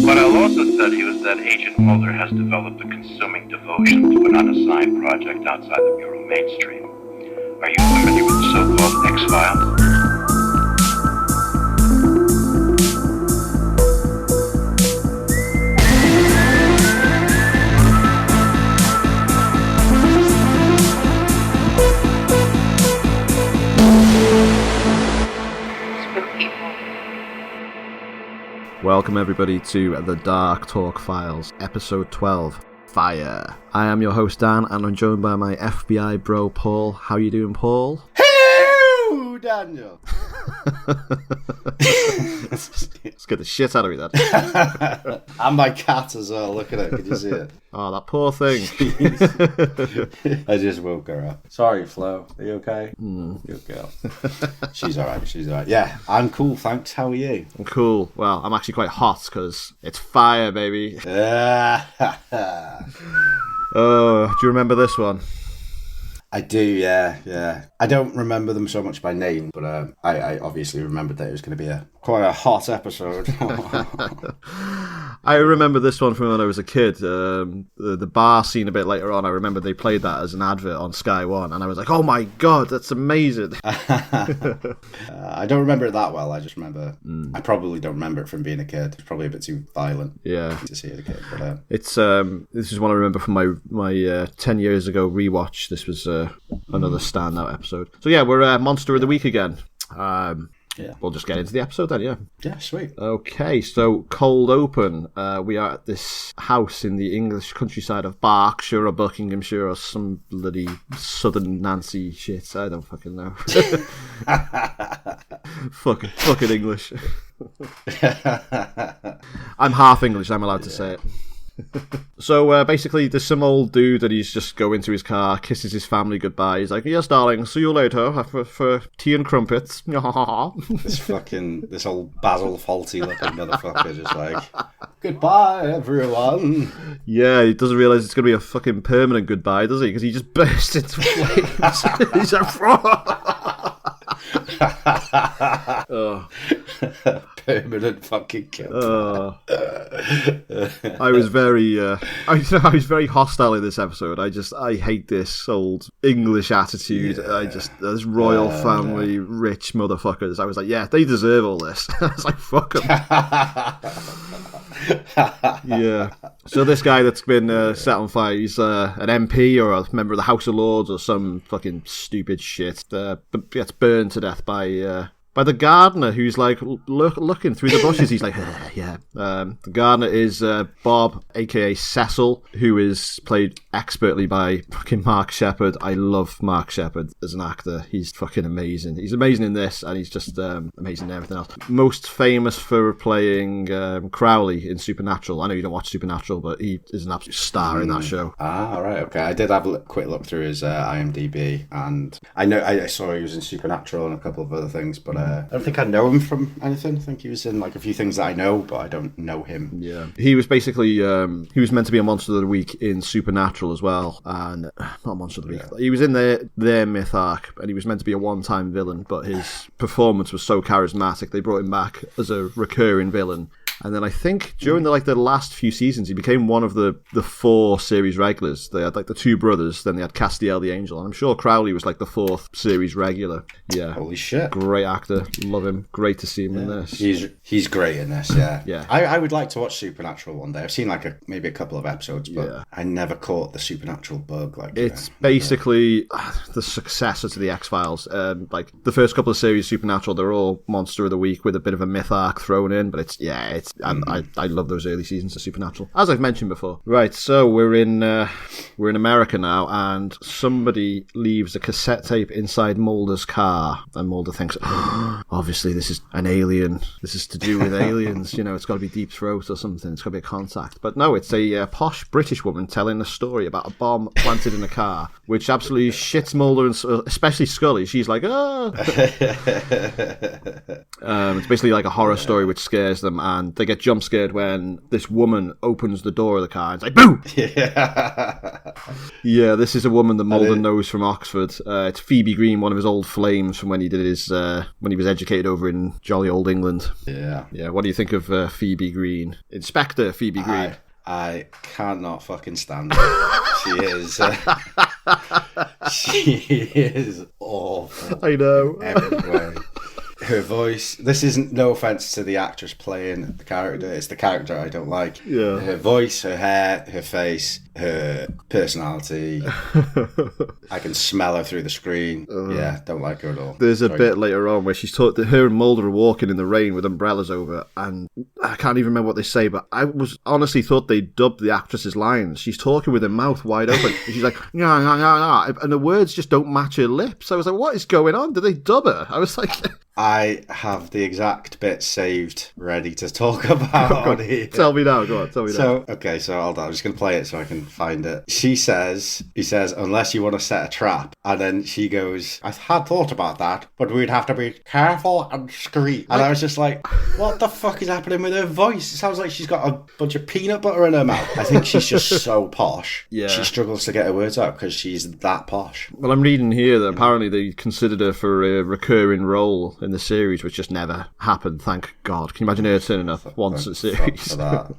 What I'll also tell you is that Agent Mulder has developed a consuming devotion to an unassigned project outside the Bureau mainstream. Are you familiar with the so-called X-Files? Welcome everybody to the Dark Talk Files, episode 12, Fire. I am your host Dan, and I'm joined by my FBI bro Paul. How you doing, Paul? Hello, Daniel. Scared the shit out of me, that. And my cat as well, look at it, can you see it? Oh, that poor thing. I just woke her up. Sorry, Flo, are you okay? Good girl. She's alright. Yeah, I'm cool, thanks. How are you? I'm cool. Well, I'm actually quite hot because it's fire, baby. Oh, do you remember this one? I do, yeah. I don't remember them so much by name, but I obviously remembered that it was going to be quite a hot episode. I remember this one from when I was a kid. The bar scene a bit later on, I remember they played that as an advert on Sky One, and I was like, oh my god, that's amazing. I don't remember it that well. I just remember, I probably don't remember it from being a kid. It's probably a bit too violent to see it as a kid. But, it's this is one I remember from my 10 years ago rewatch. This was another standout episode. So yeah, we're Monster of the Week again. Yeah. We'll just get into the episode then, yeah. Yeah, sweet. Okay, so cold open. We are at this house in the English countryside of Berkshire or Buckinghamshire or some bloody southern Nancy shit. I don't fucking know. Fucking English. I'm half English, I'm allowed to say it. So basically there's some old dude that he's just go into his car, kisses his family goodbye. He's like, yes darling, see you later for tea and crumpets. This old Basil Fawlty looking motherfucker just like, goodbye everyone. Yeah, he doesn't realise it's going to be a fucking permanent goodbye, does he? Because he just bursts into flames. He's like, oh. Permanent fucking kill. I was very hostile in this episode. I hate this old English attitude. Yeah. This royal family, rich motherfuckers. I was like, yeah, they deserve all this. I was like, fuck them. Yeah. So this guy that's been set on fire, he's an MP or a member of the House of Lords or some fucking stupid shit. But gets burned to death by the gardener, who's like looking through the bushes. He's like, yeah. The gardener is Bob, aka Cecil, who is played expertly by fucking Mark Sheppard. I love Mark Sheppard as an actor. He's fucking amazing. He's amazing in this, and he's just amazing in everything else. Most famous for playing Crowley in Supernatural. I know you don't watch Supernatural, but he is an absolute star in that show. Ah, right, okay. I did have a quick look through his IMDb, and I saw he was in Supernatural and a couple of other things, but I don't think I know him from anything. I think he was in like a few things that I know, but I don't know him. Yeah. He was basically, he was meant to be a Monster of the Week in Supernatural as well, and not Monster of the Week. Yeah. He was in their myth arc, and he was meant to be a one-time villain, but his performance was so charismatic, they brought him back as a recurring villain. And then I think during the last few seasons, he became one of the 4 series regulars. They had like the 2 brothers, then they had Castiel the Angel, and I'm sure Crowley was like the 4th series regular. Yeah. Holy shit. Great actor. Love him. Great to see him in this. He's great in this, yeah. Yeah. I would like to watch Supernatural one day. I've seen like maybe a couple of episodes, but I never caught the Supernatural bug. It's basically the successor to the X-Files. Like the first couple of series Supernatural, they're all Monster of the Week with a bit of a myth arc thrown in, but I love those early seasons of Supernatural, as I've mentioned before. Right, so we're in America now, and somebody leaves a cassette tape inside Mulder's car, and Mulder thinks, obviously this is an alien. This is to do with aliens. It's got to be Deep Throat or something. It's got to be a contact. But no, it's a posh British woman telling a story about a bomb planted in a car, which absolutely shits Mulder, and especially Scully. She's like, oh. It's basically like a horror story which scares them, and they get jump scared when this woman opens the door of the car and it's like, boo! Yeah. Yeah, this is a woman that Mulder knows from Oxford. It's Phoebe Green, one of his old flames from when he did his when he was educated over in jolly old England. Yeah. Yeah, what do you think of Phoebe Green? Inspector Phoebe Green. I cannot fucking stand her. She is... she is awful. I know. Every way. Her voice, this isn't, no offense to the actress playing the character, it's the character I don't like. Yeah. Her voice, her hair, her face, her personality. I can smell her through the screen. Yeah, don't like her at all. There's a bit later on where she's taught that her and Mulder are walking in the rain with umbrellas over, and I can't even remember what they say, but I was honestly thought they dubbed the actress's lines. She's talking with her mouth wide open, and she's like, nah, nah, nah, nah, and the words just don't match her lips. I was like, what is going on? Did they dub her? I was like... I have the exact bit saved, ready to talk about it. Tell me now, go on, tell me now. Okay, so hold on, I'm just going to play it so I can find it. He says, unless you want to set a trap. And then she goes, I had thought about that, but we'd have to be careful and discreet. And I was just like, what the fuck is happening with her voice? It sounds like she's got a bunch of peanut butter in her mouth. I think she's just so posh. Yeah. She struggles to get her words out because she's that posh. Well, I'm reading here that apparently they considered her for a recurring role in the series, which just never happened, thank God. Can you imagine her turning up once a series? For that.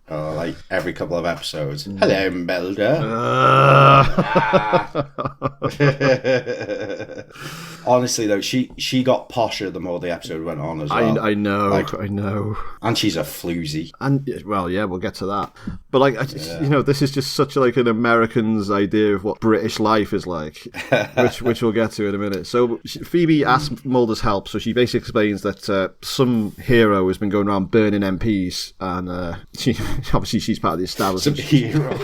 Like every couple of episodes. Hello, Mulder. Honestly, though, she got posher the more the episode went on as well. I know. And she's a floozy. And, well, yeah, we'll get to that. But, like, this is just such, like, an American's idea of what British life is like, which we'll get to in a minute. So, Phoebe asks Mulder's help, so she basically explains that some hero has been going around burning MPs, and obviously she's part of the establishment. Some hero.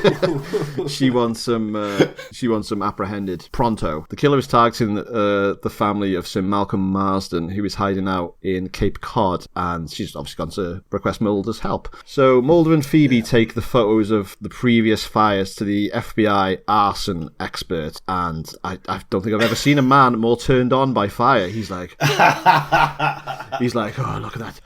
She wants them apprehended pronto. The killer is targeting the family of Sir Malcolm Marsden, who is hiding out in Cape Cod, and she's obviously gone to request Mulder's help. So Mulder and Phoebe take the photos of the previous fires to the FBI arson expert, and I don't think I've ever seen a man more turned on by fire. He's like, oh, look at that.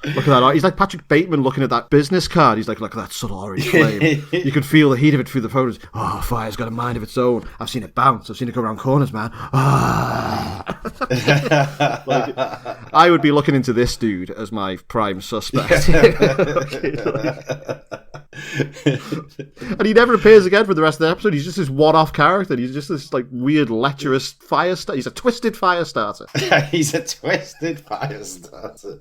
He's like Patrick Bateman looking at that business card. He's like, look at that subtle orange flame. You could feel the heat of it through the photos. Oh, fire's got a mind of its own. I've seen it bounce. I've seen it go around corners, man. Like, I would be looking into this dude as my prime suspect. And he never appears again for the rest of the episode. He's just this one-off character. He's just this like weird lecherous fire starter. He's a twisted fire starter. He's a twisted fire starter.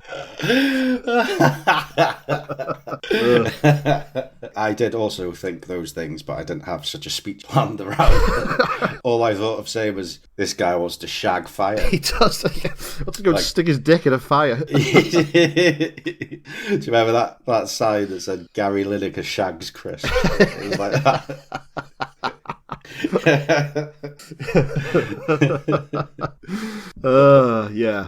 I did also think those things, but I didn't have such a speech planned around. All I thought of saying was, this guy wants to shag fire. He does. He wants to go and stick his dick in a fire. Do you remember that sign that said Gary Lineker shags Chris? It was like that.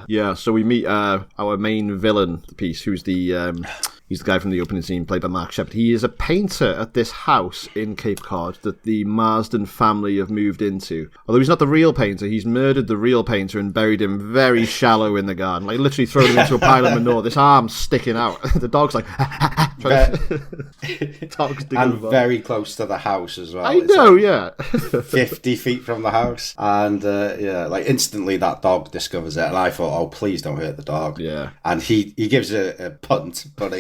Yeah. So we meet our main villain piece, who's he's the guy from the opening scene, played by Mark Shepard. He is a painter at this house in Cape Cod that the Marsden family have moved into. Although he's not the real painter, he's murdered the real painter and buried him very shallow in the garden, like literally thrown him into a pile of manure. This arm's sticking out. The dog's like, dog's digging and very close to the house as well. I know, yeah. 50 feet from the house, and like instantly that dog discovers it, and I thought, oh, please don't hurt the dog. Yeah. And he gives a punt, but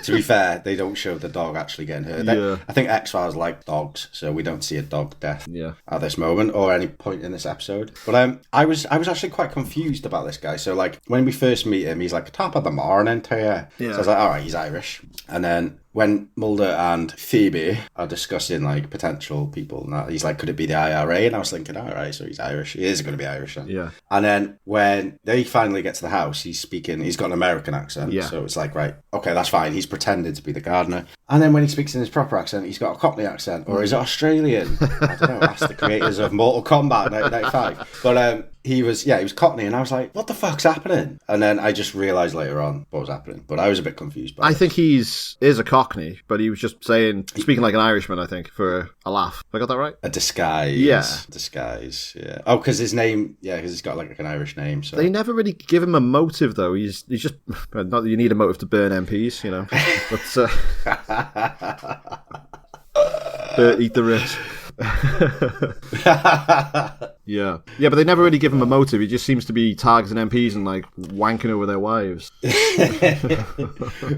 to be fair, they don't show the dog actually getting hurt. I think X-Files like dogs, so we don't see a dog death at this moment or any point in this episode. But I was actually quite confused about this guy. So like when we first meet him, he's like top of the morning to you. Yeah. So I was like, all right, he's Irish. And then when Mulder and Phoebe are discussing like potential people, and that, he's like, could it be the IRA? And I was thinking, all right, so he's Irish. He is going to be Irish then. Yeah. And then when they finally get to the house, he's got an American accent. Yeah. So it's like, right, okay, that's fine. He's pretended to be the gardener. And then when he speaks in his proper accent, he's got a Cockney accent, or is it Australian? I don't know. Ask the creators of Mortal Kombat 1995. But he was Cockney, and I was like, what the fuck's happening? And then I just realised later on what was happening. But I was a bit confused by it. I think is a Cockney, but he was just speaking like an Irishman, I think, for a laugh. Have I got that right? A disguise. Yeah. Disguise, yeah. Oh, because his name, because he's got like an Irish name. So. They never really give him a motive, though. He's just, not that you need a motive to burn MPs, you know. But, eat the rich. Yeah, but they never really give him a motive. He just seems to be targeting MPs and like wanking over their wives.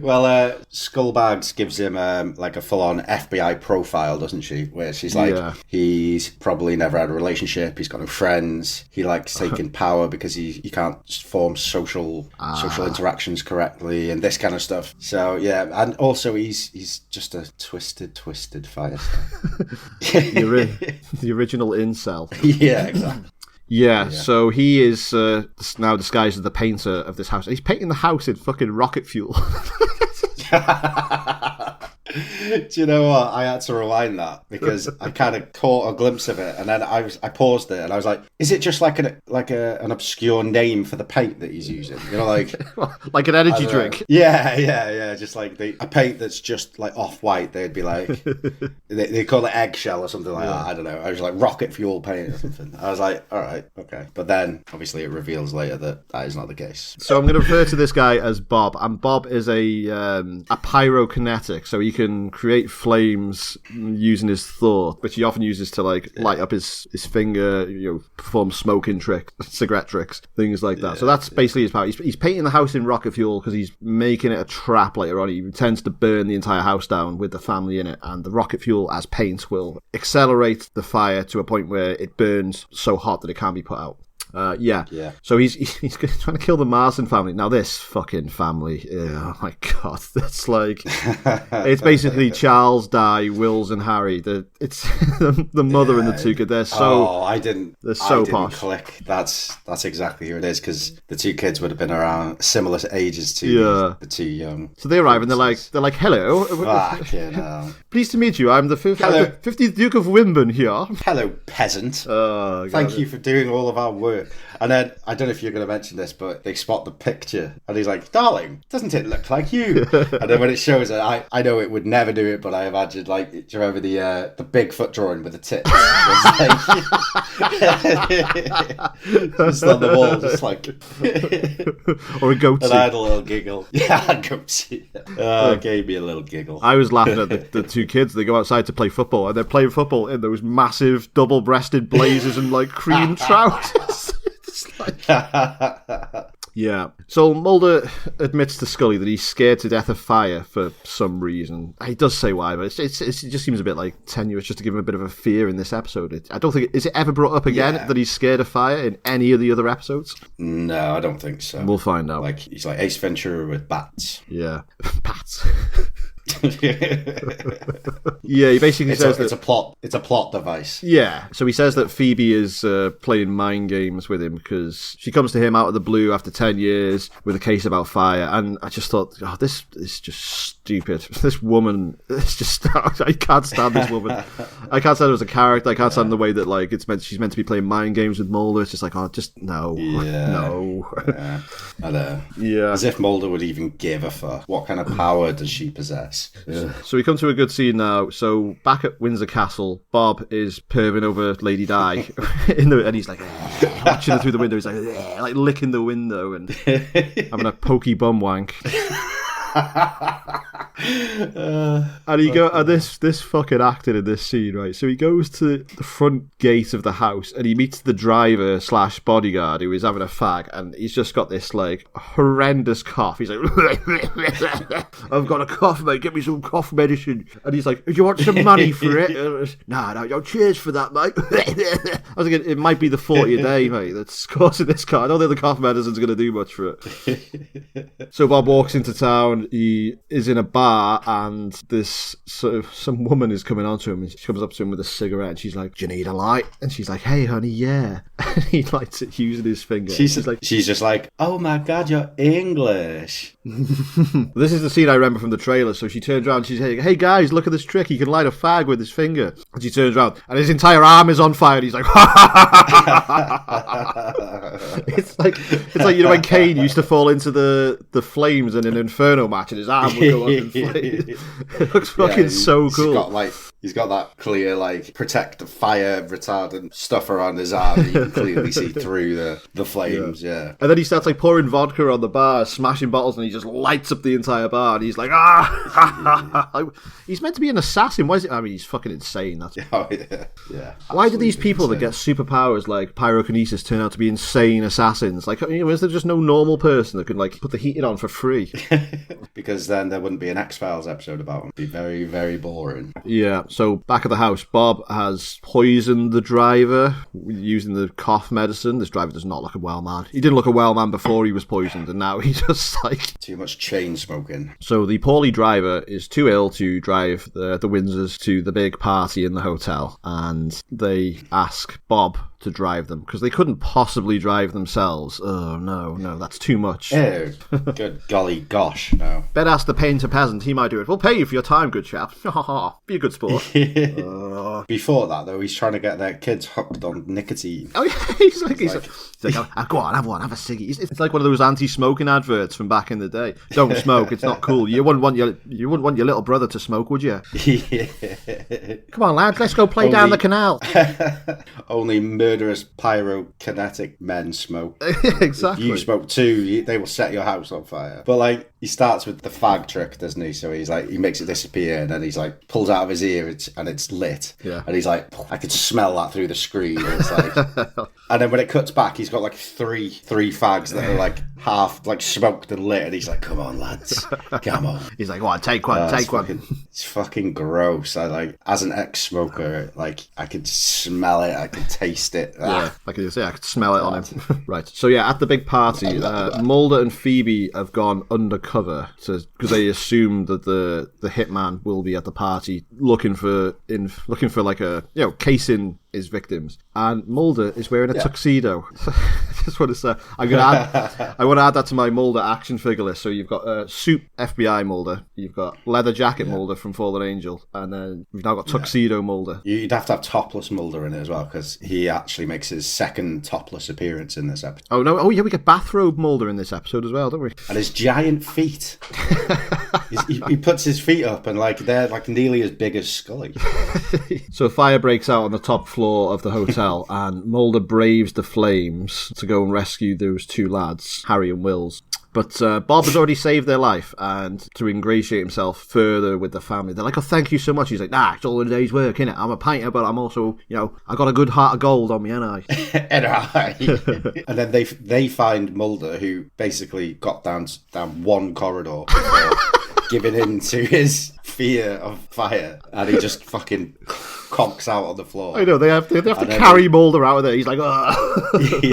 Well, Skullbags gives him like a full-on FBI profile, doesn't she? Where she's like, he's probably never had a relationship. He's got no friends. He likes taking power because he can't form social interactions correctly and this kind of stuff. So yeah, and also he's just a twisted fire star. The original incel. Yeah, exactly. Yeah, so he is now disguised as the painter of this house. He's painting the house in fucking rocket fuel. Do you know what? I had to rewind that because I kind of caught a glimpse of it, and then I paused it, and I was like, "Is it just like an obscure name for the paint that he's using? You know, like like an energy drink?" Yeah. Just like a paint that's just like off white. They'd be like, they call it eggshell or something like that. I don't know. I was like rocket fuel paint or something. I was like, all right, okay. But then obviously it reveals later that is not the case. So I'm going to refer to this guy as Bob, and Bob is a pyrokinetic, so he can create flames using his thought, which he often uses to like light up his finger, perform smoking tricks, cigarette tricks, things like that. So that's basically his power. He's painting the house in rocket fuel because he's making it a trap later on. He intends to burn the entire house down with the family in it, and the rocket fuel as paint will accelerate the fire to a point where it burns so hot that it can't be put out. Yeah. So he's trying to kill the Marsden family. Now this fucking family, oh my god, that's like it's basically Charles, Di, Wills, and Harry. It's the mother and the two kids. They're so They're so posh. Click. That's exactly who it is because the two kids would have been around similar ages to the two young. So they arrive and they're like, hello. Pleased to meet you. I'm the 50th Duke of Wimborne here. Hello, peasant. Thank you for doing all of our work. And then, I don't know if you're going to mention this, but they spot the picture. And he's like, darling, doesn't it look like you? And then when it shows it, I know it would never do it, but I imagine, like, do you remember the Bigfoot drawing with the tits? Just on the wall, just like... or a goatee. And I had a little giggle. Yeah, a goatee. It gave me a little giggle. I was laughing at the two kids. They go outside to play football, and they're playing football in those massive double-breasted blazers and, like, cream trousers. Yeah. So Mulder admits to Scully that he's scared to death of fire for some reason. He does say why, but it just seems a bit like tenuous just to give him a bit of a fear in this episode. I don't think is it ever brought up again that he's scared of fire in any of the other episodes? No, I don't think so. We'll find out. Like he's like Ace Ventura with bats. Yeah, bats. Yeah, he basically says that it's a plot device. Yeah, so he says that Phoebe is playing mind games with him because she comes to him out of the blue after 10 years with a case about fire, and I just thought, this is just stupid. This woman, it's just I can't stand this woman. I can't stand her as a character. I can't stand the way that like she's meant to be playing mind games with Mulder. It's just like, just no, no. Yeah. I know. Yeah, as if Mulder would even give a fuck. What kind of power does she possess? Yeah. So we come to a good scene now. So back at Windsor Castle, Bob is perving over Lady Di, and he's like watching her through the window. He's like licking the window and having a pokey bum wank. And he this fucking acting in this scene, right? So he goes to the front gate of the house and he meets the driver / bodyguard who is having a fag, and he's just got this like horrendous cough. He's like, I've got a cough, mate, get me some cough medicine. And he's like, do you want some money for it? No, cheers for that, mate. I was thinking it might be the 40 a day, mate, that's causing this cough. I don't think the cough medicine's going to do much for it. So Bob walks into town. He is in a bar bar, and this sort of some woman is coming on to him, and she comes up to him with a cigarette, and she's like, "Do you need a light?" And she's like, "Hey, honey, yeah." And he lights it using his finger. She's just like, "Oh my God, you're English." This is the scene I remember from the trailer. So she turns around, she's like, "Hey guys, look at this trick. He can light a fag with his finger." And she turns around, and his entire arm is on fire. And he's like, it's like when Kane used to fall into the flames in an Inferno match, and his arm would go up in flames. It looks fucking so cool. He's got that clear, protect fire retardant stuff around his arm. You can clearly see through the flames, yeah. And then he starts pouring vodka on the bar, smashing bottles, and he just lights up the entire bar. And he's like, ah! He's meant to be an assassin. Why is it? I mean, he's fucking insane. That's yeah. Why do these people that get superpowers like pyrokinesis turn out to be insane assassins? Is there just no normal person that can put the heating on for free? Because then there wouldn't be an X-Files episode about him. It'd be very, very boring. Yeah. So back at the house, Bob has poisoned the driver using the cough medicine. This driver does not look a well man. He didn't look a well man before he was poisoned, and now he's just too much chain smoking. So the poorly driver is too ill to drive the Windsors to the big party in the hotel, and they ask Bob to drive them because they couldn't possibly drive themselves. Oh no, that's too much. Oh, good golly gosh, no. Bet ask the painter peasant, he might do it. We'll pay you for your time, good chap. Be a good sport. Before that though, he's trying to get their kids hooked on nicotine. Oh yeah, he's like, go on, have one, have a ciggy. It's like one of those anti-smoking adverts from back in the day. Don't smoke, it's not cool. You wouldn't want your little brother to smoke, would you? Yeah. Come on, lads, let's go play down the canal. Only murderous pyrokinetic men smoke. Exactly. If you smoke too, they will set your house on fire. But he starts with the fag trick, doesn't he? So he makes it disappear, and then he's pulls out of his ear, and it's lit. Yeah. And he's like, I could smell that through the screen. And it's and then when it cuts back, he's got three fags that are half smoked and lit, and he's like, "Come on, lads, come on." He's like, "Go on, take one, take one." It's fucking gross. As an ex-smoker, I could smell it, I could taste it. Yeah, I could smell it on him. Right. So yeah, at the big party, Mulder and Phoebe have gone undercover because they assume that the hitman will be at the party looking for casing his victims, and Mulder is wearing a tuxedo. I just want to say, I want to add that to my Mulder action figure list. So you've got suit FBI Mulder, you've got leather jacket Mulder from Fallen Angel, and then we've now got tuxedo Mulder. You'd have to have topless Mulder in it as well, because he actually makes his second topless appearance in this episode. Oh no! Oh yeah, we get bathrobe Mulder in this episode as well, don't we? And his giant feet. he puts his feet up, and they're nearly as big as Scully. So a fire breaks out on the top floor of the hotel, and Mulder braves the flames to go and rescue those two lads, Harry and Wills. But Bob has already saved their life, and to ingratiate himself further with the family, they're like, "Oh, thank you so much." He's like, "Nah, it's all a day's work, innit? I'm a painter, but I'm also, I got a good heart of gold on me, ain't I?" And then they find Mulder, who basically got down one corridor before giving in to his fear of fire, and he just fucking conks out on the floor. I know, they have to carry Mulder out of there. He's like, he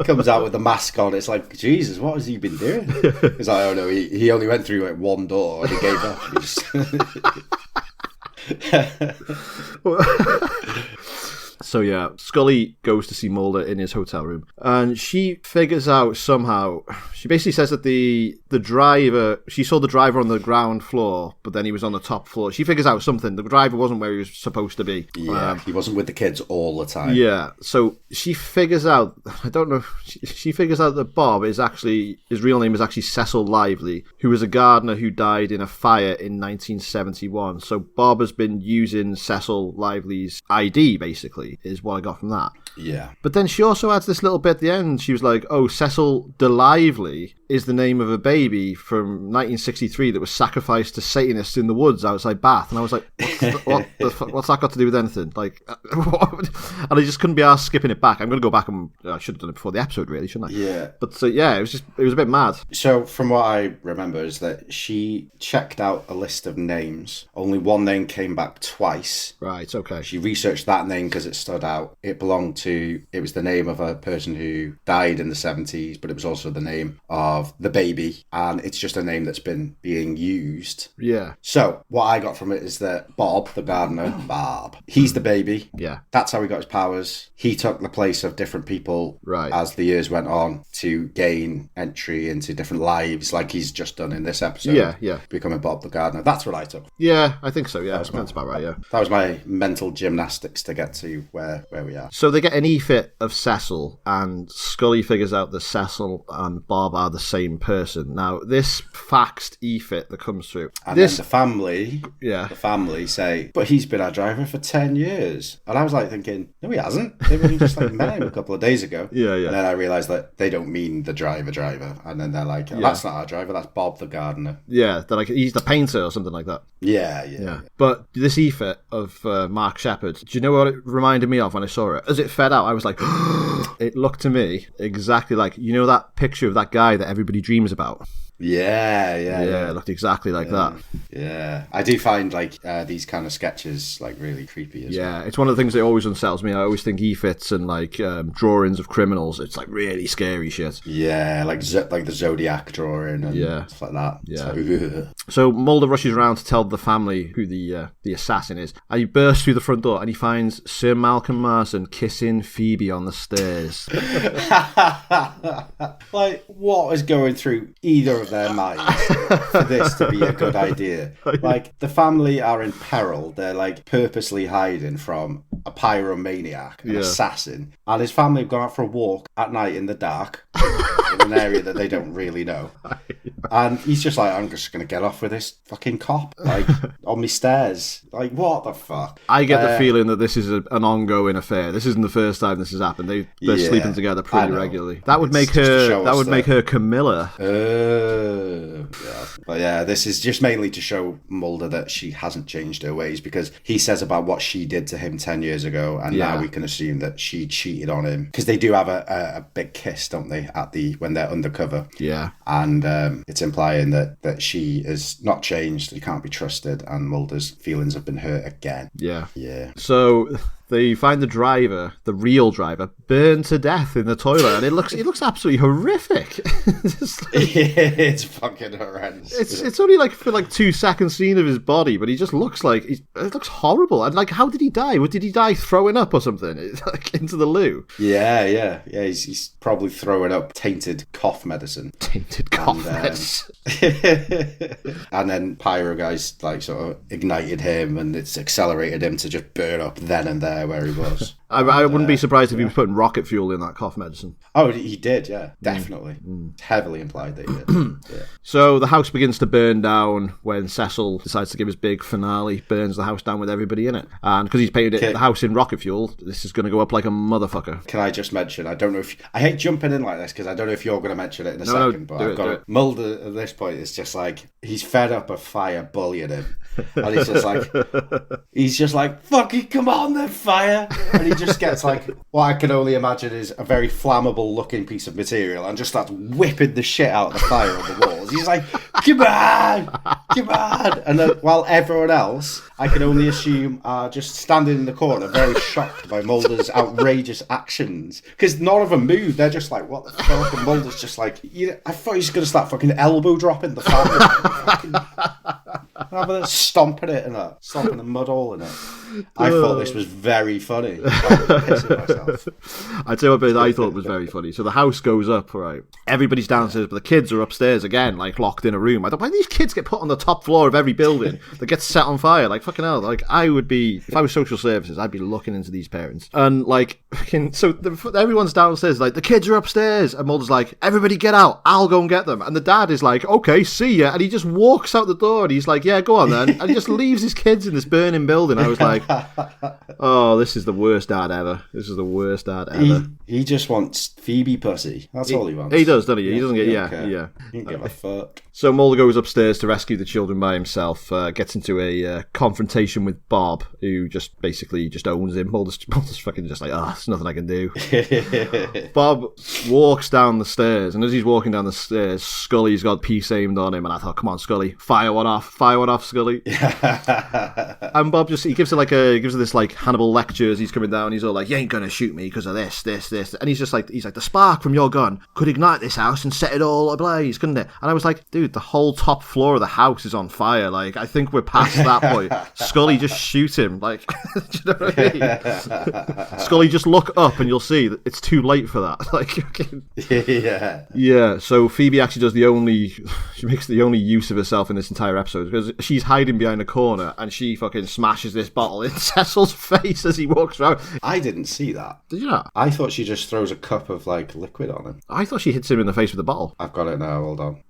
comes out with the mask on. It's like, Jesus, what has he been doing? It's like, oh no, he only went through one door and he gave up. So yeah, Scully goes to see Mulder in his hotel room, and she figures out somehow. She basically says that the driver, she saw the driver on the ground floor, but then he was on the top floor. She figures out something. The driver wasn't where he was supposed to be. Yeah, he wasn't with the kids all the time. Yeah, so she figures out. I don't know. She figures out that Bob is actually, his real name is actually Cecil Lively, who was a gardener who died in a fire in 1971. So Bob has been using Cecil Lively's ID, basically, is what I got from that. Yeah. But then she also adds this little bit at the end. She was like, "Oh, Cecil de Lively is the name of a baby from 1963 that was sacrificed to Satanists in the woods outside Bath." And I was like, what's that got to do with anything? And I just couldn't be asked skipping it back. I'm going to go back and I should have done it before the episode, really, shouldn't I? Yeah. But it was a bit mad. So from what I remember is that she checked out a list of names. Only one name came back twice. Right, okay. She researched that name because it stood out. It was the name of a person who died in the 70s, but it was also the name of of the baby, and it's just a name that's been being used. Yeah. So what I got from it is that Bob, the gardener, he's the baby. Yeah. That's how he got his powers. He took the place of different people Right. as the years went on to gain entry into different lives, like he's just done in this episode. Yeah. Becoming Bob the gardener. That's what I took. Yeah, I think so, yeah. That's about right, yeah. That was my mental gymnastics to get to where we are. So they get an e-fit of Cecil, and Scully figures out that Cecil and Bob are the same person. Now, this faxed e-fit that comes through... And then the family... Yeah. The family say, but he's been our driver for 10 years. And I was like thinking, no, he hasn't. They've only just like met him a couple of days ago. Yeah. And then I realised that they don't mean the driver. And then they're like, that's not our driver, that's Bob the gardener. Yeah, they're like, he's the painter or something like that. Yeah. But this e-fit of Mark Sheppard, do you know what it reminded me of when I saw it? As it fed out, I was like, it looked to me exactly like, you know that picture of that guy that everybody dreams about? Yeah. It looked exactly like that. Yeah. I do find like these kind of sketches like really creepy as well. Yeah, it's one of the things that always unsettles me. I always think e-fits and like drawings of criminals, it's like really scary shit. Yeah, like the Zodiac drawing and stuff like that. Yeah. So Mulder rushes around to tell the family who the assassin is, and he bursts through the front door and he finds Sir Malcolm Marston kissing Phoebe on the stairs. Like, what is going through either of their minds for this to be a good idea? Like, the family are in peril. They're like purposely hiding from a pyromaniac, an assassin, and his family have gone out for a walk at night in the dark in an area that they don't really know. And he's just like, I'm just going to get off with this fucking cop, like, on me stairs. Like, what the fuck? I get the feeling that this is an ongoing affair. This isn't the first time this has happened. They're sleeping together pretty regularly. That would make her Camilla. Yeah. But yeah, this is just mainly to show Mulder that she hasn't changed her ways, because he says about what she did to him 10 years ago, and now we can assume that she cheated on him, because they do have a big kiss, don't they, when they're undercover. Yeah. And it's implying that she is not changed, she can't be trusted, and Mulder's feelings have been hurt again. Yeah. So they find the driver, the real driver, burned to death in the toilet, and it looks absolutely horrific. It's fucking horrendous. It's only like for like 2 seconds scene of his body, but he just looks like it looks horrible. And like, how did he die? Did he die throwing up or something? Like into the loo? Yeah. He's probably throwing up tainted cough medicine. Medicine. And then Pyro guys like sort of ignited him, and it's accelerated him to just burn up then and there where he was. I wouldn't be surprised if he was putting rocket fuel in that cough medicine. Oh, he did, yeah, definitely. It's heavily implied that he did. Yeah. So the house begins to burn down when Cecil decides to give his big finale, burns the house down with everybody in it. And because he's painted the house in rocket fuel, this is going to go up like a motherfucker. Can I just mention, I don't know if... I hate jumping in like this, because I don't know if you're going to mention it in a second, but I've got it. Mulder at this point is just like, he's fed up of Fire bullying him. And he's just like, fucking come on then, Fire! And he just gets like, what I can only imagine is a very flammable looking piece of material, and just starts whipping the shit out of the fire on the walls. He's like, come on! And then, while everyone else, I can only assume, are just standing in the corner, very shocked by Mulder's outrageous actions. Because none of them move. They're just like, what the fuck? And Mulder's just like, I thought he was going to start fucking elbow dropping the fire. Rather than stomping it and stomping the mud all in it. I thought this was very funny. I'm pissing myself. I tell you what, I thought it was very funny. So the house goes up, right? Everybody's downstairs, but the kids are upstairs again, like locked in a room. I thought, why do these kids get put on the top floor of every building that gets set on fire? Like, fucking hell. Like, I would be, if I was social services, I'd be looking into these parents. And like, everyone's downstairs, like, the kids are upstairs. And Mulder's like, everybody get out. I'll go and get them. And the dad is like, okay, see ya. And he just walks out the door and he's like, yeah, go on then. And he just leaves his kids in this burning building. I was like, oh, this is the worst dad ever. This is the worst dad ever. He just wants Phoebe pussy. That's all he wants. He does, doesn't he? He doesn't get, yeah. He don't give a fuck. So Mulder goes upstairs to rescue the children by himself, gets into a confrontation with Bob, who just basically just owns him. Mulder's fucking just like, there's nothing I can do. Bob walks down the stairs, and as he's walking down the stairs, Scully's got peace aimed on him, and I thought, come on, Scully, fire one off, Scully. And Bob he gives her this like Hannibal lecture as he's coming down. now, and he's all like, "You ain't gonna shoot me because of this," and he's like, "The spark from your gun could ignite this house and set it all ablaze, couldn't it?" And I was like, "Dude, the whole top floor of the house is on fire. Like, I think we're past that point." Scully, just shoot him. Like, do you know what I mean? Scully, just look up and you'll see that it's too late for that. Like, yeah. So Phoebe actually she makes the only use of herself in this entire episode, because she's hiding behind a corner and she fucking smashes this bottle in Cecil's face as he walks around. I didn't see that. Did you not? I thought she just throws a cup of like liquid on him. I thought she hits him in the face with a bottle. I've got it now. Hold on.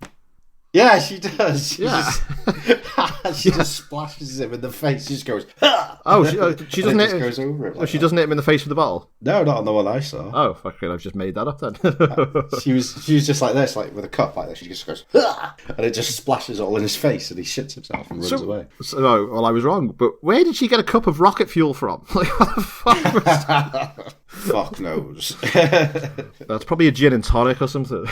Yeah, she does. She just splashes him in the face. She just goes, "Ah!" Oh, she doesn't hit him. Goes over it. Like she doesn't hit him in the face with the bottle? No, not on the one I saw. Oh, fucking, I've just made that up then. She was just like this, like with a cup like this. She just goes, "Ah!" And it just splashes all in his face, and he shits himself and runs away. Well, I was wrong. But where did she get a cup of rocket fuel from? Like, what the fuck was that? Fuck knows. That's probably a gin and tonic or something.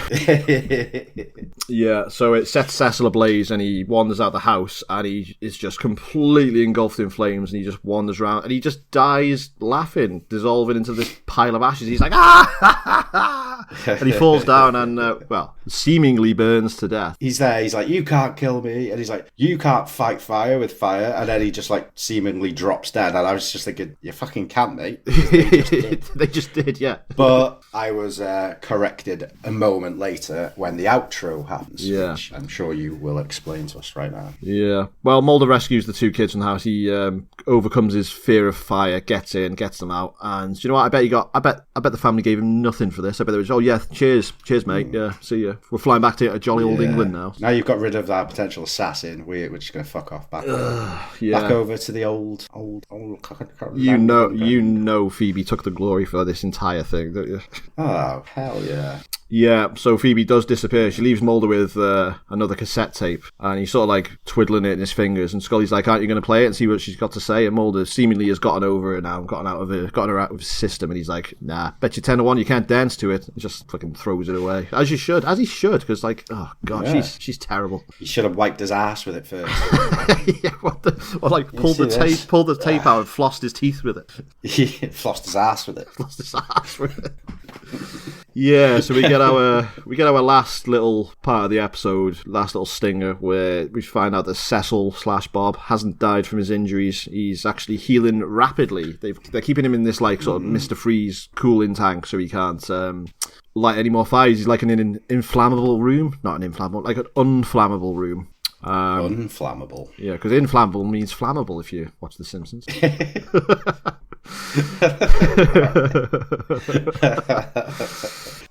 Yeah, so it sets Cecil ablaze and he wanders out the house and he is just completely engulfed in flames, and he just wanders around and he just dies laughing, dissolving into this pile of ashes. He's like, ah! And he falls down and, seemingly burns to death. He's there, he's like, "You can't kill me." And he's like, "You can't fight fire with fire." And then he just like seemingly drops dead. And I was just thinking, you fucking can't, mate. They just did, yeah. But I was corrected a moment later when the outro happens, which I'm sure you will explain to us right now. Yeah. Well, Mulder rescues the two kids from the house. He overcomes his fear of fire, gets in, gets them out, and do you know what? I bet the family gave him nothing for this. I bet it was, "Oh yeah, cheers, mate. Yeah, see ya. We're flying back to jolly old England now." Now you've got rid of that potential assassin. We're just gonna fuck off back over to the old. You know, Phoebe took the glory for this entire thing, don't you? Oh hell yeah. Yeah, so Phoebe does disappear. She leaves Mulder with another cassette tape, and he's sort of like twiddling it in his fingers, and Scully's like, "Aren't you going to play it and see what she's got to say?" And Mulder seemingly has gotten over her now, gotten her out of his system, and he's like, "Nah, bet you 10-1 you can't dance to it." He just fucking throws it away. As he should, because like, oh god, she's terrible. He should have wiped his ass with it first. Yeah, pulled the tape out and flossed his teeth with it. He flossed his ass with it. Yeah, so we get our last little part of the episode, last little stinger, where we find out that Cecil/Bob hasn't died from his injuries. He's actually healing rapidly. They're keeping him in this like sort of Mr. Freeze cooling tank, so he can't light any more fires. He's like in an inflammable room, not an inflammable, like an unflammable room. Unflammable. Yeah, because inflammable means flammable if you watch The Simpsons.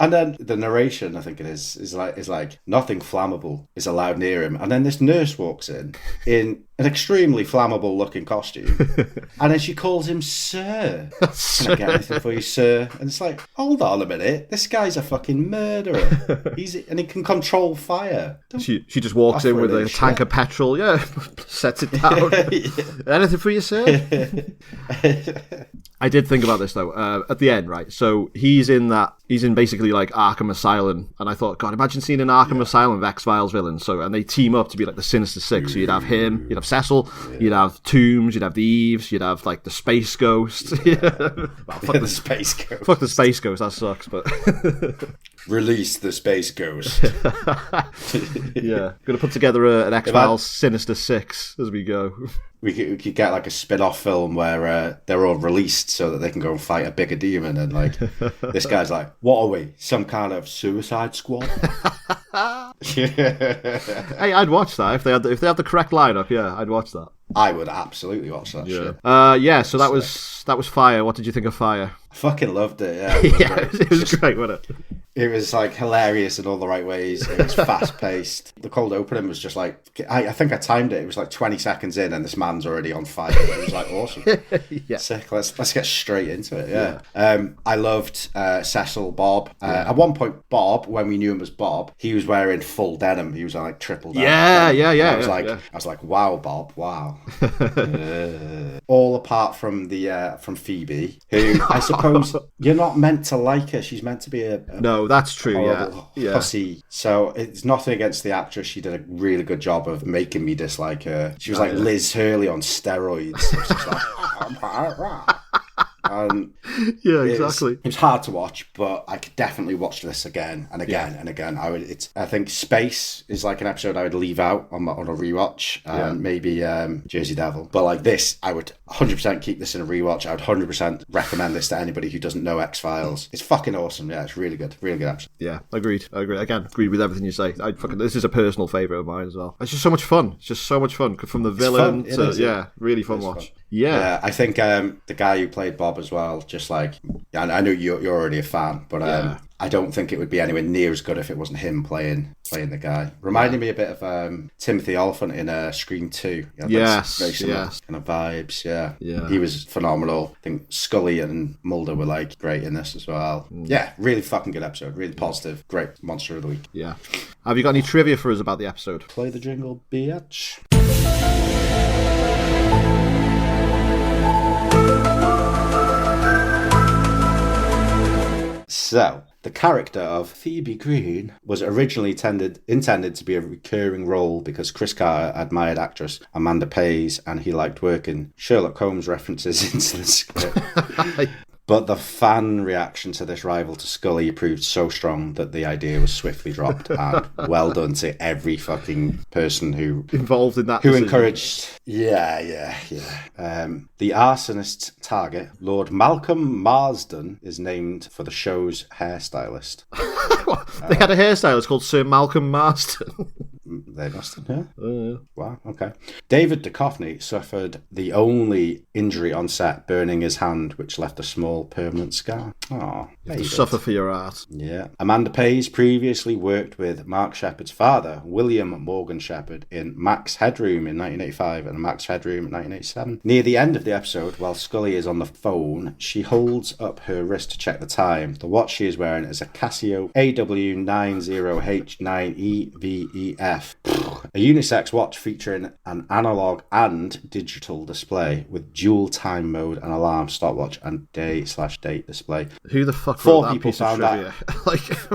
And then the narration, I think it is like nothing flammable is allowed near him. And then this nurse walks in an extremely flammable looking costume, and then she calls him Sir. "Can I get anything for you, sir?" And it's like, hold on a minute, this guy's a fucking murderer. And he can control fire. She just walks in with a tank of petrol, sets it down. "Anything for you, sir?" I did think about this though, at the end, right? So he's in basically like Arkham Asylum, and I thought, God, imagine seeing an Arkham Asylum of X-Files villains. So, and they team up to be like the Sinister Six. So you'd have him, you'd have Cecil, you'd have Toombs, you'd have the Eves, you'd have like the Space Ghost. The Space Ghost. Fuck the Space Ghost, that sucks, but release the Space Ghost. Yeah, gonna put together an X-Files Sinister Six as we go. We could get like a spin-off film where they're all released so that they can go and fight a bigger demon, and like this guy's like, "What are we? Some kind of Suicide Squad?" Hey, I'd watch that if they had the correct lineup. Yeah, I'd watch that. I would absolutely watch that shit. So that was Fire. What did you think of Fire? I fucking loved it. Yeah, it was great, wasn't it? It was like hilarious in all the right ways. It was fast paced. The cold opening was just like, I think I timed it. It was like 20 seconds in, and this man's already on fire. It was like awesome. Yeah. Sick. Let's get straight into it. Yeah. I loved Cecil, Bob. At one point, Bob, when we knew him as Bob, he was wearing full denim. He was on like triple denim. Yeah. I was like, wow, Bob, wow. All apart from from Phoebe, who I suppose you're not meant to like her. She's meant to be a no, that's true. Yeah, pussy. So it's nothing against the actress. She did a really good job of making me dislike her. She was like Liz Hurley on steroids. And Yeah, exactly. It was hard to watch, but I could definitely watch this again and again and again. I think Space is like an episode I would leave out on a rewatch, and maybe Jersey Devil. But like this, I would 100% keep this in a rewatch. I would 100% recommend this to anybody who doesn't know X-Files. It's fucking awesome. Yeah, it's really good episode. Yeah, agreed. Again, agreed with everything you say. This is a personal favourite of mine as well. It's just so much fun. It's just so much fun from the villain to really fun watch. Fun. Yeah, I think the guy who played Bob as well, just like, I know you're already a fan, but I don't think it would be anywhere near as good if it wasn't him playing the guy. Reminded me a bit of Timothy Olyphant in Scream 2. Yes, very similar kind of vibes. Yeah, he was phenomenal. I think Scully and Mulder were like great in this as well. Yeah, really fucking good episode. Really positive. Great monster of the week. Yeah. Have you got any trivia for us about the episode? Play the jingle, bitch. So, the character of Phoebe Green was originally intended to be a recurring role because Chris Carter admired actress Amanda Pays and he liked working Sherlock Holmes references into the script. But the fan reaction to this rival to Scully proved so strong that the idea was swiftly dropped. And well done to every fucking person who involved in that. Who decision. Encouraged. Yeah. The arsonist's target, Lord Malcolm Marsden, is named for the show's hairstylist. They had a hairstylist called Sir Malcolm Marsden. They must have, yeah. Wow, okay. David Duchovny suffered the only injury on set, burning his hand, which left a small permanent scar. Oh, you have to suffer for your art. Yeah. Amanda Pays previously worked with Mark Shepard's father, William Morgan Shepard, in Max Headroom in 1985 and Max Headroom in 1987. Near the end of the episode, while Scully is on the phone, she holds up her wrist to check the time. The watch she is wearing is a Casio AW90H9EVEF. A unisex watch featuring an analog and digital display with dual time mode and alarm, stopwatch and day/date display. Who the fuck Four wrote that people piece of found trivia?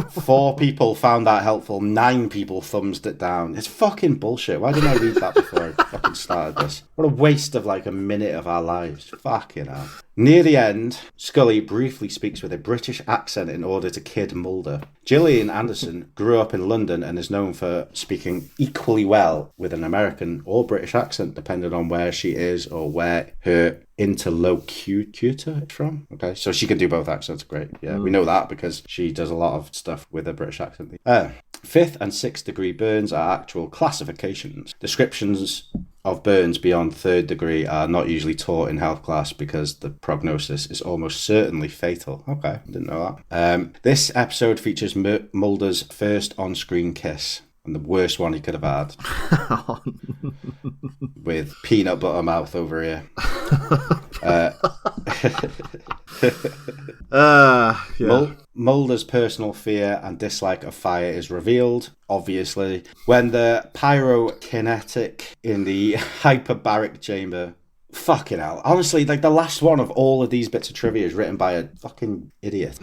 that. 4 people found that helpful. 9 people thumbs it down. It's fucking bullshit. Why didn't I read that before I fucking started this? What a waste of like a minute of our lives. Fucking hell. Near the end, Scully briefly speaks with a British accent in order to kid Mulder. Gillian Anderson grew up in London and is known for speaking equally well with an American or British accent, depending on where she is or where her interlocutor is from. Okay, so she can do both accents. Great. Yeah, we know that because she does a lot of stuff with a British accent. 5th and 6th degree burns are actual classifications. Descriptions of burns beyond 3rd degree are not usually taught in health class because the prognosis is almost certainly fatal. Okay, didn't know that. This episode features Mulder's first on-screen kiss. And the worst one he could have had. With peanut butter mouth over here. Mulder's personal fear and dislike of fire is revealed, obviously, when the pyrokinetic in the hyperbaric chamber. Fucking hell. Honestly, like the last one of all of these bits of trivia is written by a fucking idiot.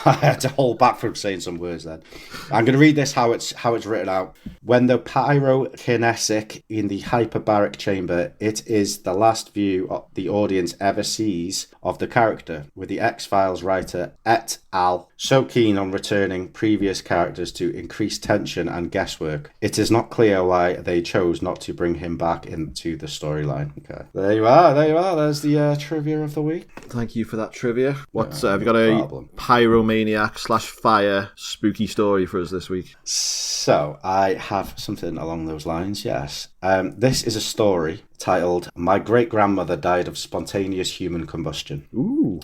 I had to hold back from saying some words then. I'm going to read this how it's written out. When the pyrokinetic in the hyperbaric chamber, it is the last view the audience ever sees of the character, with the X-Files writer et al. So keen on returning previous characters to increase tension and guesswork. It is not clear why they chose not to bring him back into the storyline. Okay, there you are. There's the trivia of the week. Thank you for that trivia. Have you got a pyromaniac/fire spooky story for us this week? So I have something along those lines, yes. This is a story titled "My Great-Grandmother Died of Spontaneous Human Combustion." Ooh.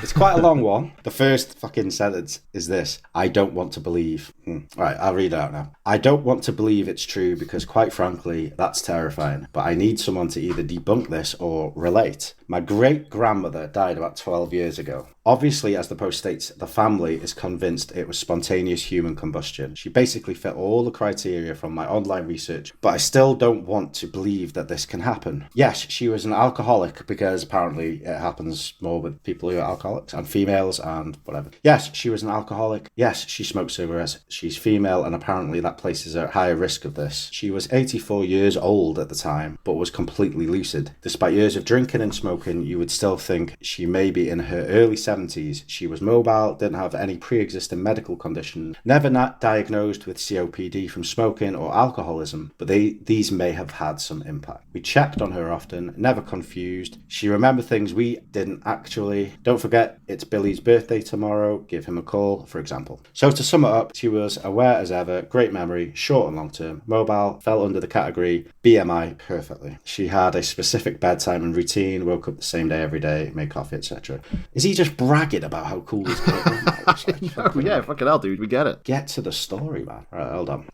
It's quite a long one. The first fucking sentence is this: I don't want to believe. Alright, I'll read it out now. I don't want to believe it's true because, quite frankly, that's terrifying. But I need someone to either debunk this or relate. My great-grandmother died about 12 years ago. Obviously, as the post states, the family is convinced it was spontaneous human combustion. She basically fit all the criteria from my online research but I still don't want to believe that this can happen. Yes, she was an alcoholic because apparently it happens more with people who are alcoholics and females and whatever. Yes, she was an alcoholic. Yes, she smoked cigarettes. She's female and apparently that places her at higher risk of this. She was 84 years old at the time, but was completely lucid. Despite years of drinking and smoking, you would still think she may be in her early 70s. She was mobile, didn't have any pre-existing medical condition, never diagnosed with COPD from smoking or alcoholism, but these may have had some impact. We checked on her often, never confused. She remembered things we didn't actually. Don't forget, it's Billy's birthday tomorrow. Give him a call, for example. So to sum it up, she was aware as ever, great memory, short and long term, mobile, fell under the category BMI perfectly. She had a specific bedtime and routine, woke up the same day every day, made coffee, etc. Is he just bragging about how cool he's getting? Yeah, fucking hell, dude, we get it. Get to the story, man. Right, hold on.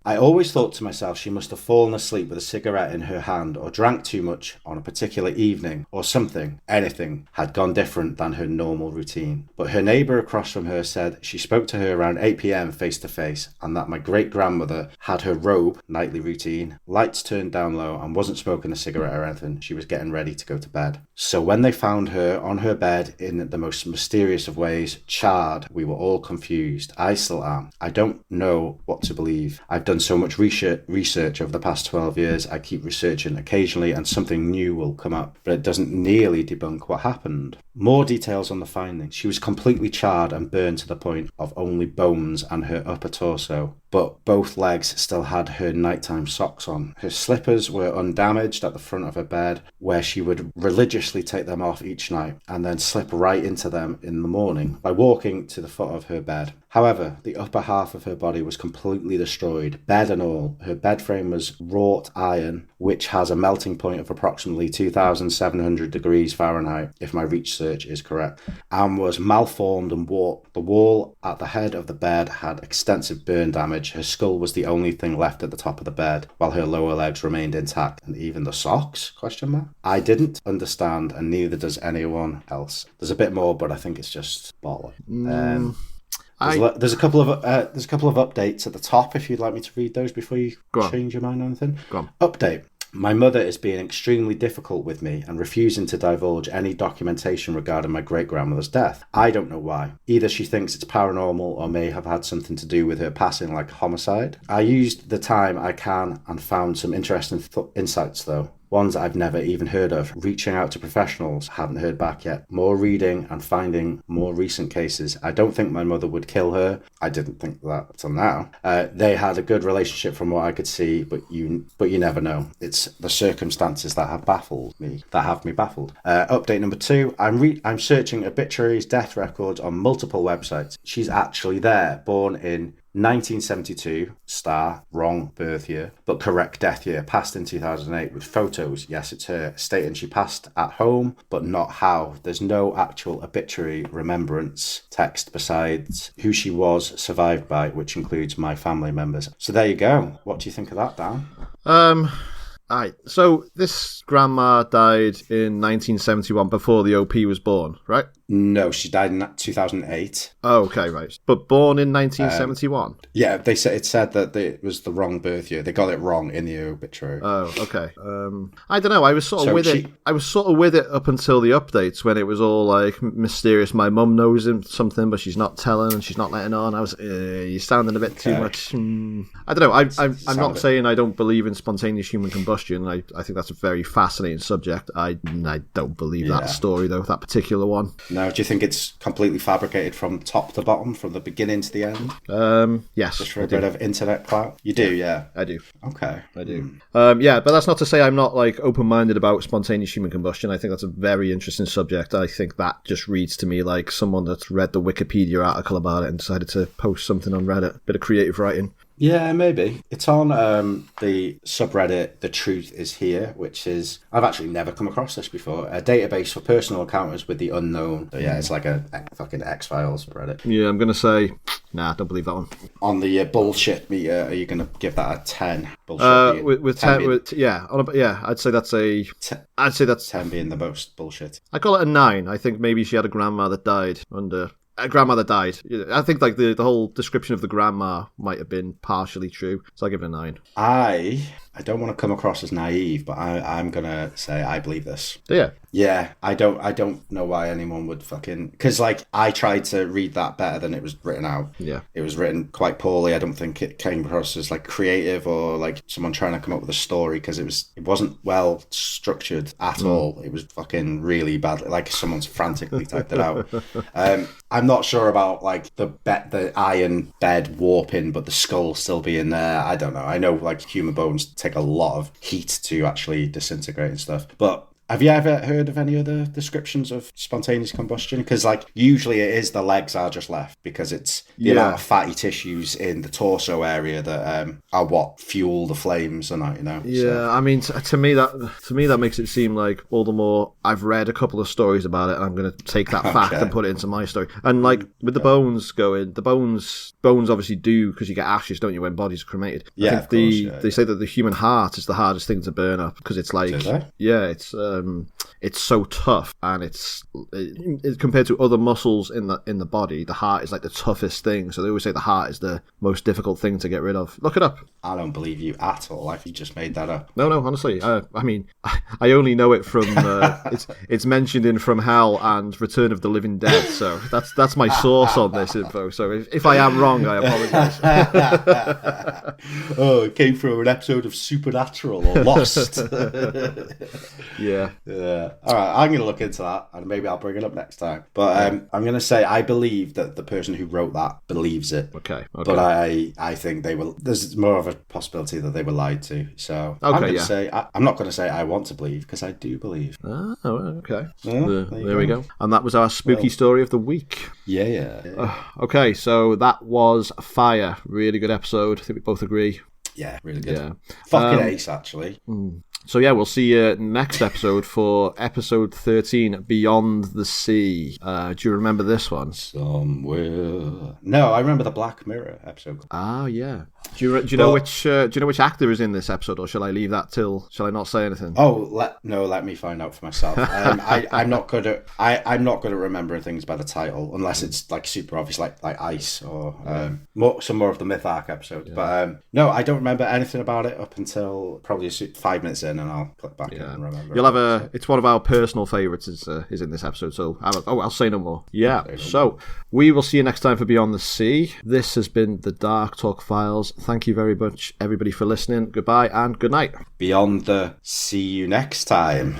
I always thought to myself she must have fallen asleep with a cigarette in her hand or drank too much on a particular evening or something, anything, had gone different than her normal routine. But her neighbour across from her said she spoke to her around 8 p.m. face to face and that my great-grandmother had her robe, nightly routine, lights turned down low and wasn't smoking a cigarette or anything. She was getting ready to go to bed. So when they found her on her bed in the most mysterious of ways, charred, we were all confused. I still am. I don't know what to believe. I've done so much research over the past 12 years. I keep researching occasionally and something new will come up, but it doesn't nearly debunk what happened. More details on the findings. She was completely charred and burned to the point of only bones and her upper torso, but both legs still had her nighttime socks on. Her slippers were undamaged at the front of her bed, where she would religiously take them off each night and then slip right into them in the morning by walking to the foot of her bed. However, the upper half of her body was completely destroyed, bed and all. Her bed frame was wrought iron, which has a melting point of approximately 2,700 degrees Fahrenheit, if my research is correct, and was malformed and warped. The wall at the head of the bed had extensive burn damage. Her skull was the only thing left at the top of the bed, while her lower legs remained intact, and even the socks? I didn't understand, and neither does anyone else. There's a bit more, but I think it's just bollock. There's a couple of updates at the top if you'd like me to read those before you change your mind on anything. Go on. Update. My mother is being extremely difficult with me and refusing to divulge any documentation regarding my great-grandmother's death. I don't know why. Either she thinks it's paranormal or may have had something to do with her passing like a homicide. I used the time I can and found some interesting insights though. Ones I've never even heard of. Reaching out to professionals, haven't heard back yet. More reading and finding more recent cases. I don't think my mother would kill her. I didn't think that until now. They had a good relationship from what I could see, but you never know. It's the circumstances that have me baffled. Update number 2. I'm searching obituaries, death records on multiple websites. She's actually there, born in 1972, wrong birth year, but correct death year, passed in 2008 with photos. Yes, it's her, stating she passed at home, but not how. There's no actual obituary remembrance text besides who she was survived by, which includes my family members. So there you go. What do you think of that, Dan? Aye. So this grandma died in 1971 before the OP was born, right? No, she died in 2008. Oh, okay, right. But born in 1971? Yeah, it said that it was the wrong birth year. They got it wrong in the obituary. Oh, okay. I don't know. I was sort of it. I was sort of with it up until the updates when it was all like mysterious. My mum knows something, but she's not telling and she's not letting on. I was, you're sounding a bit too much. I don't know. I'm not saying I don't believe in spontaneous human combustion. I think that's a very fascinating subject. I don't believe that story though. That particular one. No, do you think it's completely fabricated from top to bottom, from the beginning to the end? Yes. Just for a bit of internet clout? You do, yeah. I do. Okay. I do. Yeah, but that's not to say I'm not like open-minded about spontaneous human combustion. I think that's a very interesting subject. I think that just reads to me like someone that's read the Wikipedia article about it and decided to post something on Reddit. Bit of creative writing. Yeah, maybe. It's on the subreddit The Truth Is Here, which is, I've actually never come across this before, a database for personal encounters with the unknown. So yeah, it's like a fucking X-Files Reddit. Yeah, I'm going to say, nah, don't believe that one. On the bullshit meter, are you going to give that a 10? Bullshit with 10, I'd say that's I'd say that's 10 being the most bullshit. I call it a 9. I think maybe she had a grandma that died under grandmother died. I think like the whole description of the grandma might have been partially true, so I give it a 9. I don't want to come across as naive, but I'm gonna say I believe this. Yeah. Yeah, I don't know why anyone would fucking... Because, like, I tried to read that better than it was written out. Yeah. It was written quite poorly. I don't think it came across as, like, creative or, like, someone trying to come up with a story, because it wasn't well structured at all. It was fucking really bad. Like, someone's frantically typed it out. I'm not sure about, like, the iron bed warping, but the skull still being there. I don't know. I know, like, human bones take a lot of heat to actually disintegrate and stuff. But have you ever heard of any other descriptions of spontaneous combustion? Because, like, usually it is the legs are just left, because it's the amount of fatty tissues in the torso area that are what fuel the flames and that, you know? Yeah, So. I mean, to me that makes it seem like all the more I've read a couple of stories about it, and I'm going to take that fact and put it into my story. And, like, with the bones going, the bones obviously do, because you get ashes, don't you, when bodies are cremated. Yeah, I think they say that the human heart is the hardest thing to burn up, because it's like... Yeah, it's so tough, and it's compared to other muscles in the body, the heart is like the toughest thing. So they always say the heart is the most difficult thing to get rid of. Look it up. I don't believe you at all. Like, you just made that up. No, honestly. I mean, I only know it from it's mentioned in From Hell and Return of the Living Dead. So that's my source on this info. So if I am wrong, I apologise. Oh, it came from an episode of Supernatural or Lost. Yeah. All right, I'm going to look into that, and maybe I'll bring it up next time. But I'm going to say I believe that the person who wrote that believes it. Okay. But I think there's more of a possibility that they were lied to. So I'm going to say, I'm not going to say I want to believe, because I do believe. Oh, okay. Yeah, there we go. And that was our spooky story of the week. Yeah. Okay, so that was Fire. Really good episode. I think we both agree. Yeah, really good. Yeah. Fucking ace, actually. So yeah, we'll see you next episode for episode 13, Beyond the Sea. Do you remember this one? Somewhere. No, I remember the Black Mirror episode. Ah, yeah. Do you know which actor is in this episode, or shall I leave that till? Shall I not say anything? Oh, let me find out for myself. I'm not good at remembering things by the title, unless it's like super obvious, like Ice or some more of the Myth Arc episodes. Yeah. But no, I don't remember anything about it up until probably 5 minutes in, and I'll click back in and remember. You'll have it's one of our personal favourites is in this episode, so I'll say no more. Yeah, so we will see you next time for Beyond the Sea. This has been the Dark Talk Files. Thank you very much, everybody, for listening. Goodbye and good night. Beyond the See you next time.